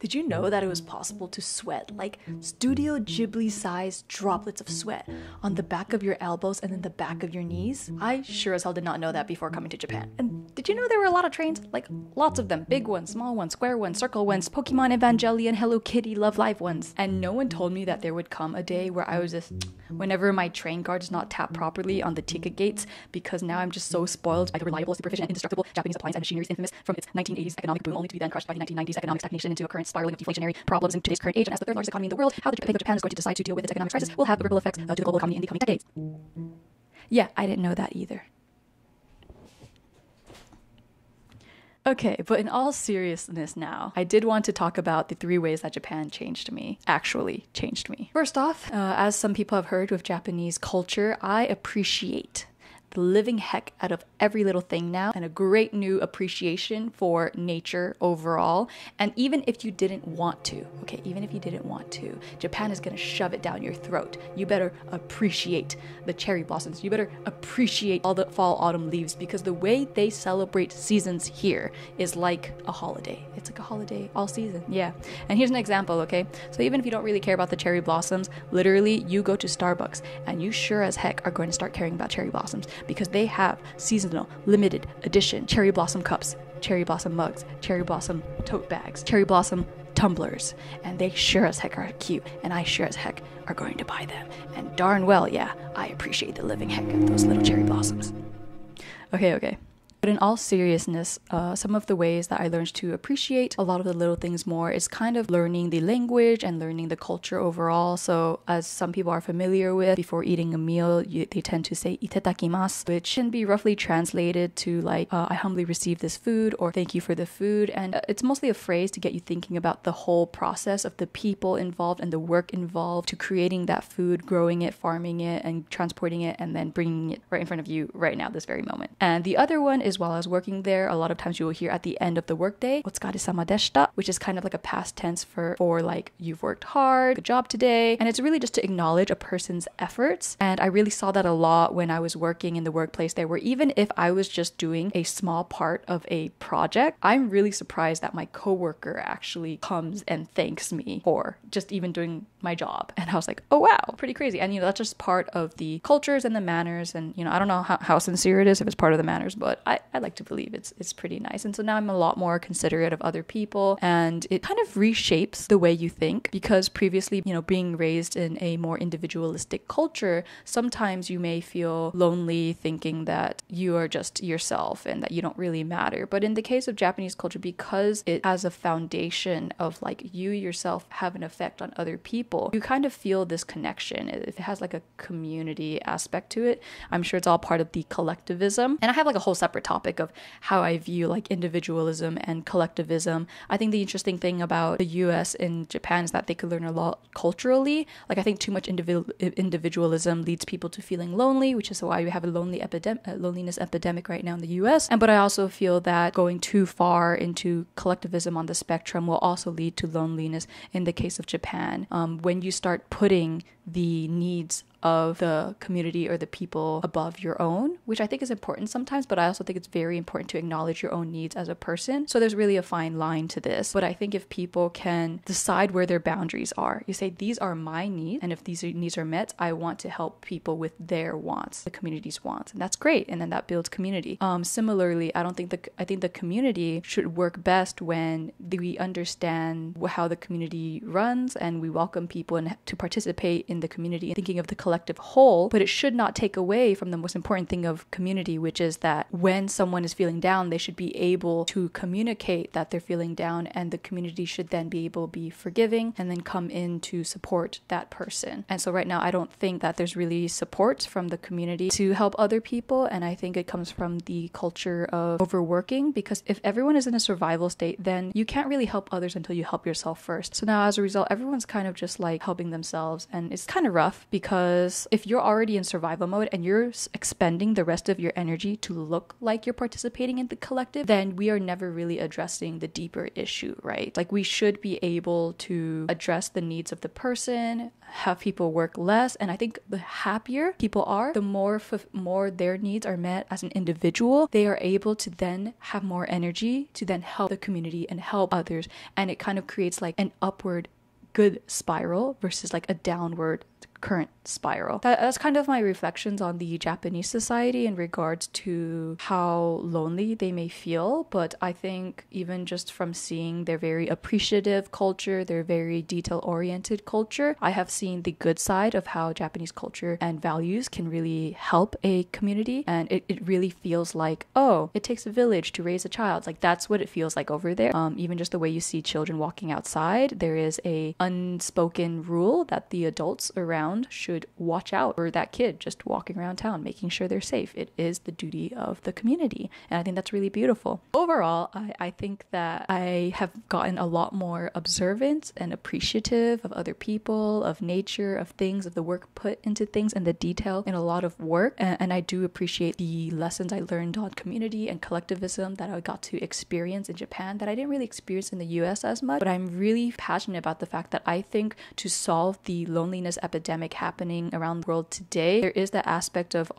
Did you know that it was possible to sweat, like Studio Ghibli-sized droplets of sweat on the back of your elbows and then the back of your knees? I sure as hell did not know that before coming to Japan. And did you know there were a lot of trains? Like, lots of them. Big ones, small ones, square ones, circle ones, Pokemon, Evangelion, Hello Kitty, Love Live ones. And no one told me that there would come a day where I was just, whenever my train card is not tapped properly on the ticket gates, because now I'm just so spoiled by the reliable, superficial, and indestructible Japanese appliance and machinery infamous from its 1980s economic boom, only to be then crushed by the 1990s economic stagnation into a current spiraling of deflationary problems in today's current age. And as the third largest economy in the world, how the Bank of Japan is going to decide to deal with its economic crisis will have ripple effects to the global economy in the coming decades. Yeah, I didn't know that either. Okay, but in all seriousness now, I did want to talk about the 3 ways that Japan actually changed me. First off, as some people have heard with Japanese culture, I appreciate the living heck out of every little thing now, and a great new appreciation for nature overall. And even if you didn't want to, Japan is gonna shove it down your throat. You better appreciate the cherry blossoms. You better appreciate all the fall, autumn leaves, because the way they celebrate seasons here is like a holiday. It's like a holiday all season, yeah. And here's an example, okay? So even if you don't really care about the cherry blossoms, literally you go to Starbucks and you sure as heck are going to start caring about cherry blossoms, because they have seasonal, limited edition cherry blossom cups, cherry blossom mugs, cherry blossom tote bags, cherry blossom tumblers, and they sure as heck are cute, and I sure as heck are going to buy them. And darn well, yeah, I appreciate the living heck of those little cherry blossoms. Okay. But in all seriousness, some of the ways that I learned to appreciate a lot of the little things more is kind of learning the language and learning the culture overall. So as some people are familiar with, before eating a meal, they tend to say itadakimasu, which can be roughly translated to like, I humbly receive this food, or thank you for the food. And it's mostly a phrase to get you thinking about the whole process of the people involved and the work involved to creating that food, growing it, farming it, and transporting it, and then bringing it right in front of you right now, this very moment. And the other one is, while I was working there, a lot of times you will hear at the end of the workday, "Otsukaresama deshita," which is kind of like a past tense for like, you've worked hard, good job today. And it's really just to acknowledge a person's efforts. And I really saw that a lot when I was working in the workplace there, where even if I was just doing a small part of a project, I'm really surprised that my coworker actually comes and thanks me for just even doing my job. And I was like, oh wow, pretty crazy. And that's just part of the cultures and the manners. And I don't know how sincere it is, if it's part of the manners, but I like to believe it's pretty nice. And so now I'm a lot more considerate of other people, and it kind of reshapes the way you think, because previously, being raised in a more individualistic culture, sometimes you may feel lonely thinking that you are just yourself and that you don't really matter. But in the case of Japanese culture, because it has a foundation of like you yourself have an effect on other people, you kind of feel this connection. It has like a community aspect to it. I'm sure it's all part of the collectivism. And I have like a whole separate topic of how I view like individualism and collectivism. I think the interesting thing about the US and Japan is that they could learn a lot culturally. Like, I think too much individualism leads people to feeling lonely, which is why we have a loneliness epidemic right now in the US. But I also feel that going too far into collectivism on the spectrum will also lead to loneliness in the case of Japan. When you start putting the needs of the community or the people above your own, which I think is important sometimes, but I also think it's very important to acknowledge your own needs as a person. So there's really a fine line to this. But I think if people can decide where their boundaries are, you say, these are my needs, and if these needs are met, I want to help people with their wants, the community's wants, and that's great. And then that builds community. Similarly, I think the community should work best when we understand how the community runs, and we welcome people and to participate in the community, thinking of the collective whole. But it should not take away from the most important thing of community, which is that when someone is feeling down, they should be able to communicate that they're feeling down, and the community should then be able to be forgiving and then come in to support that person. And so right now, I don't think that there's really support from the community to help other people, and I think it comes from the culture of overworking, because if everyone is in a survival state, then you can't really help others until you help yourself first. So now as a result, everyone's kind of just like helping themselves, and it's kind of rough because because if you're already in survival mode and you're expending the rest of your energy to look like you're participating in the collective, then we are never really addressing the deeper issue, right? Like we should be able to address the needs of the person, have people work less, and I think the happier people are, the more their needs are met as an individual, they are able to then have more energy to then help the community and help others, and it kind of creates like an upward good spiral versus like a downward current spiral. That's kind of my reflections on the Japanese society in regards to how lonely they may feel, but I think even just from seeing their very appreciative culture, their very detail-oriented culture, I have seen the good side of how Japanese culture and values can really help a community, and it really feels like, oh, it takes a village to raise a child. Like that's what it feels like over there. Even just the way you see children walking outside, there is a unspoken rule that the adults around should watch out for that kid just walking around town, making sure they're safe. It is the duty of the community, and I think that's really beautiful. Overall, I think that I have gotten a lot more observant and appreciative of other people, of nature, of things, of the work put into things, and the detail in a lot of work, and I do appreciate the lessons I learned on community and collectivism that I got to experience in Japan that I didn't really experience in the US as much, but I'm really passionate about the fact that I think to solve the loneliness epidemic happening around the world today, there is that aspect of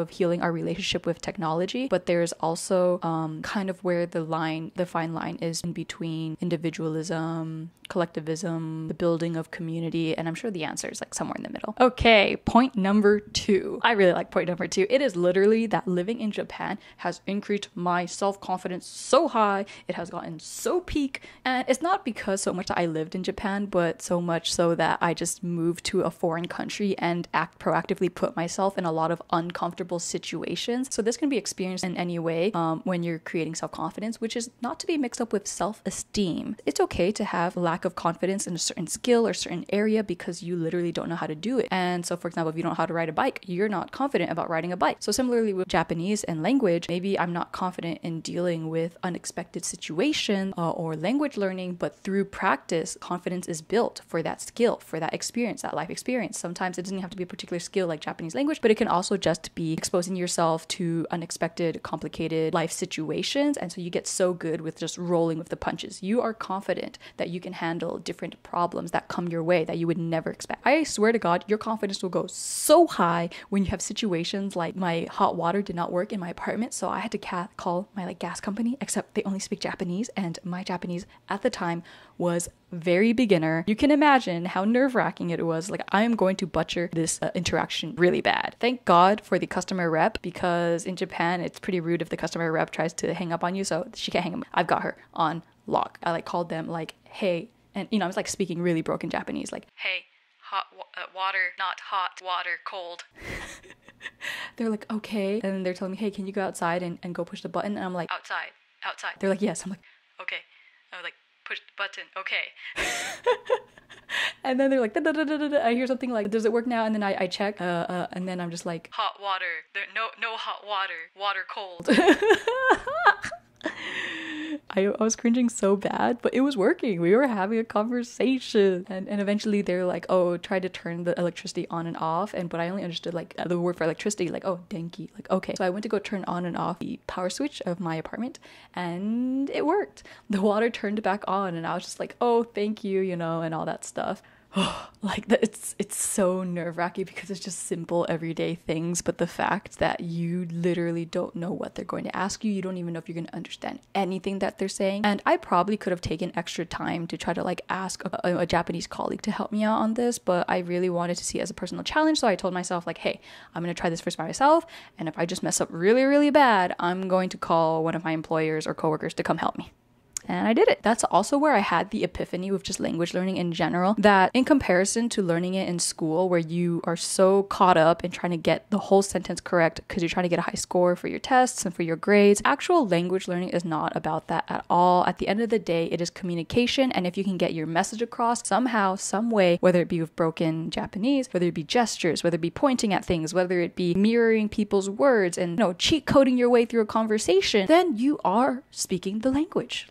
healing our relationship with technology, but there's also kind of where the fine line is in between individualism, collectivism, the building of community, and I'm sure the answer is like somewhere in the middle. Okay, point number 2. I really like point number 2. It is literally that living in Japan has increased my self-confidence so high, it has gotten so peak, and it's not because so much that I lived in Japan, but so much so that I just moved to a foreign country and proactively put myself in a lot of uncomfortable situations. So this can be experienced in any way when you're creating self-confidence, which is not to be mixed up with self-esteem. It's okay to have lack of confidence in a certain skill or certain area because you literally don't know how to do it. And so for example, if you don't know how to ride a bike, you're not confident about riding a bike. So similarly with Japanese and language, maybe I'm not confident in dealing with unexpected situations or language learning, but through practice, confidence is built for that skill, for that experience, that life experience. Sometimes it doesn't have to be a particular skill like Japanese language, but it can also just be exposing yourself to unexpected, complicated life situations. And so you get so good with just rolling with the punches. You are confident that you can handle different problems that come your way that you would never expect. I swear to God, your confidence will go so high when you have situations like my hot water did not work in my apartment, so I had to call my gas company, except they only speak Japanese, and my Japanese at the time was very beginner. You can imagine how nerve-wracking it was. Like, I am going to butcher this interaction really bad. Thank God for the customer rep, because in Japan it's pretty rude if the customer rep tries to hang up on you, so she can't hang up. I've got her on lock. I called them hey, and I was speaking really broken Japanese, hey, hot water, not hot water, cold. They're like, okay, and they're telling me, hey, can you go outside and go push the button? And I'm like, outside. They're like, yes. I'm like, okay. I was like, push the button, okay. And then they're like, da, da, da, da, da. I hear something like, does it work now? And then I check, and then I'm just like, hot water, no hot water cold. I was cringing so bad, but it was working. We were having a conversation, and eventually they're like, oh, try to turn the electricity on and off, but I only understood the word for electricity, oh, denki, okay. So I went to go turn on and off the power switch of my apartment, and it worked. The water turned back on, and I was just like, oh, thank you, and all that stuff. It's so nerve-wracking because it's just simple everyday things, but the fact that you literally don't know what they're going to ask you, you don't even know if you're going to understand anything that they're saying. And I probably could have taken extra time to try to ask a Japanese colleague to help me out on this, but I really wanted to see it as a personal challenge, so I told myself hey, I'm going to try this first by myself, and if I just mess up really, really bad, I'm going to call one of my employers or coworkers to come help me. And I did it. That's also where I had the epiphany with just language learning in general, that in comparison to learning it in school where you are so caught up in trying to get the whole sentence correct because you're trying to get a high score for your tests and for your grades, actual language learning is not about that at all. At the end of the day, it is communication, and if you can get your message across somehow, some way, whether it be with broken Japanese, whether it be gestures, whether it be pointing at things, whether it be mirroring people's words and cheat coding your way through a conversation, then you are speaking the language.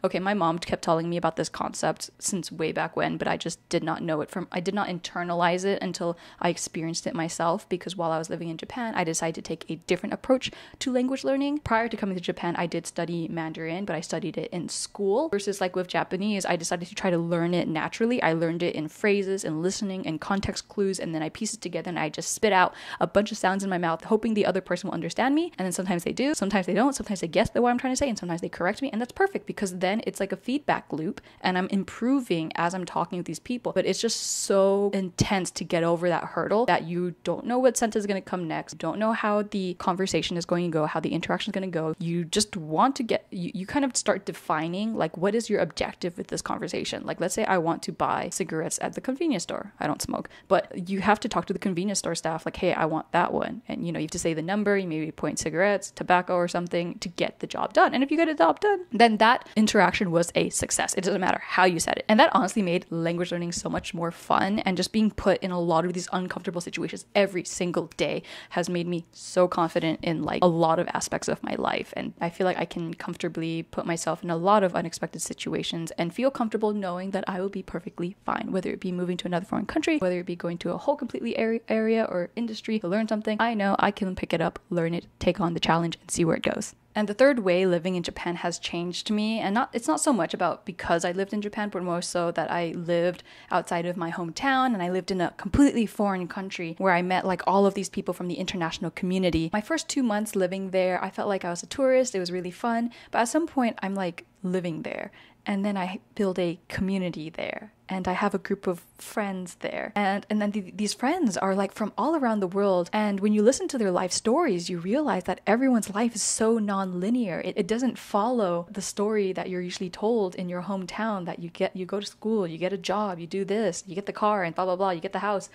Okay, my mom kept telling me about this concept since way back when, but I just did not know it I did not internalize it until I experienced it myself, because while I was living in Japan, I decided to take a different approach to language learning. Prior to coming to Japan, I did study Mandarin, but I studied it in school, versus like with Japanese, I decided to try to learn it naturally. I learned it in phrases and listening and context clues, and then I piece it together and I just spit out a bunch of sounds in my mouth, hoping the other person will understand me. And then sometimes they do, sometimes they don't, sometimes they guess what I'm trying to say, and sometimes they correct me, and that's perfect, because then it's like a feedback loop and I'm improving as I'm talking with these people. But it's just so intense to get over that hurdle that you don't know what sentence is going to come next, you don't know how the conversation is going to go, how the interaction is going to go. You just want to you kind of start defining like, what is your objective with this conversation? Like, let's say I want to buy cigarettes at the convenience store. I don't smoke, but you have to talk to the convenience store staff like, hey, I want that one. And you have to say the number, you maybe point cigarettes, tobacco or something to get the job done. And if you get the job done, then that interaction was a success. It doesn't matter how you said it. And that honestly made language learning so much more fun, and just being put in a lot of these uncomfortable situations every single day has made me so confident in like a lot of aspects of my life. And I feel like I can comfortably put myself in a lot of unexpected situations and feel comfortable knowing that I will be perfectly fine, whether it be moving to another foreign country, whether it be going to a whole completely area or industry to learn something. I know I can pick it up, learn it, take on the challenge, and see where it goes. And the third way living in Japan has changed me, and it's not so much about because I lived in Japan, but more so that I lived outside of my hometown, and I lived in a completely foreign country where I met like all of these people from the international community. My first 2 months living there, I felt like I was a tourist. It was really fun. But at some point, I'm like living there. And then I build a community there, and I have a group of friends there. And then these friends are like from all around the world. And when you listen to their life stories, you realize that everyone's life is so non-linear. It doesn't follow the story that you're usually told in your hometown, that you go to school, you get a job, you do this, you get the car and blah, blah, blah, you get the house.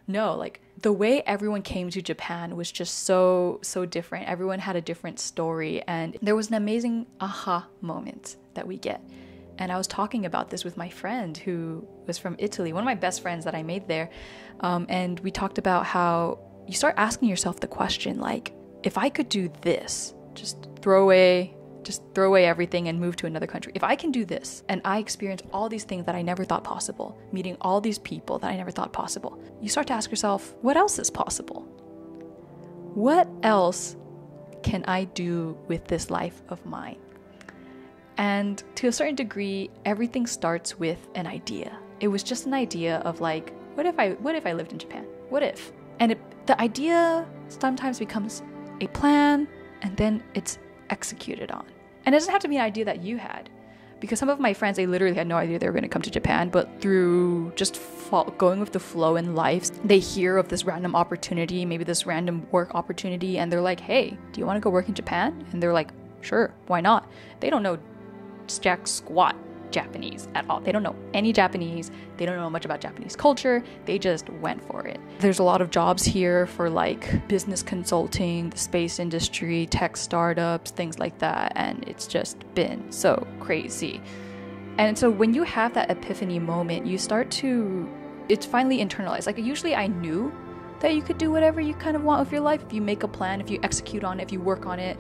No, like the way everyone came to Japan was just so different. Everyone had a different story, and there was an amazing aha moment that we get. And I was talking about this with my friend who was from Italy, one of my best friends that I made there. And we talked about how you start asking yourself the question, like, if I could do this, just throw away everything and move to another country. If I can do this and I experience all these things that I never thought possible, meeting all these people that I never thought possible, you start to ask yourself, what else is possible? What else can I do with this life of mine? And to a certain degree, everything starts with an idea. It was just an idea of like, what if I lived in Japan? What if? And the idea sometimes becomes a plan, and then it's executed on. And it doesn't have to be an idea that you had, because some of my friends, they literally had no idea they were going to come to Japan, but through just going with the flow in life, they hear of this random opportunity, maybe this random work opportunity, and they're like, hey, do you want to go work in Japan? And they're like, sure, why not? They don't know jack squat Japanese at all. They don't know any Japanese. They don't know much about Japanese culture. They just went for it. There's a lot of jobs here for like business consulting, the space industry, tech startups, things like that. And it's just been so crazy. And so when you have that epiphany moment, you start to, it's finally internalized. Like usually I knew that you could do whatever you kind of want with your life if you make a plan, if you execute on it, if you work on it.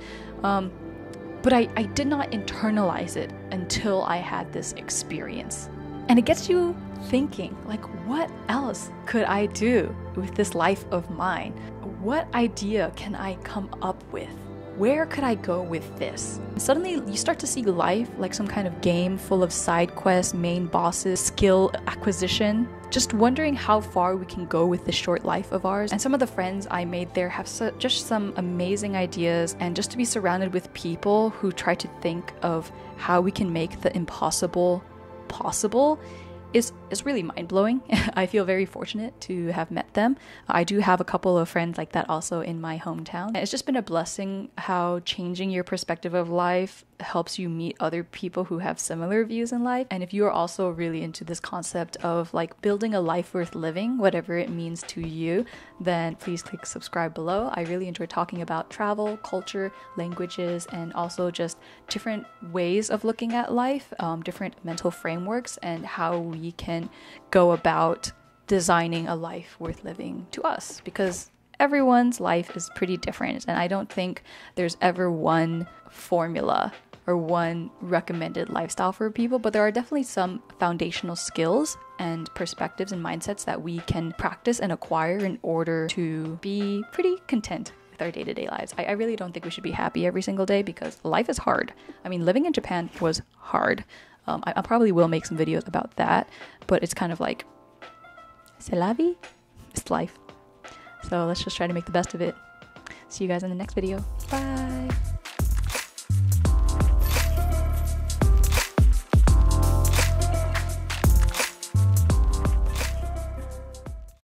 But I did not internalize it until I had this experience. And it gets you thinking, like, what else could I do with this life of mine? What idea can I come up with? Where could I go with this? And suddenly you start to see life like some kind of game full of side quests, main bosses, skill acquisition, just wondering how far we can go with this short life of ours. And some of the friends I made there have just some amazing ideas, and just to be surrounded with people who try to think of how we can make the impossible possible is really mind-blowing. I feel very fortunate to have met them. I do have a couple of friends like that also in my hometown. And it's just been a blessing how changing your perspective of life helps you meet other people who have similar views in life. And if you are also really into this concept of like building a life worth living, whatever it means to you, then please click subscribe below. I really enjoy talking about travel, culture, languages, and also just different ways of looking at life, different mental frameworks, and how we can go about designing a life worth living to us. Because everyone's life is pretty different, and I don't think there's ever one formula or one recommended lifestyle for people, but there are definitely some foundational skills and perspectives and mindsets that we can practice and acquire in order to be pretty content with our day-to-day lives. I really don't think we should be happy every single day because life is hard. I mean, living in Japan was hard. I probably will make some videos about that, but it's kind of like, c'est la vie? It's life. So let's just try to make the best of it. See you guys in the next video. Bye!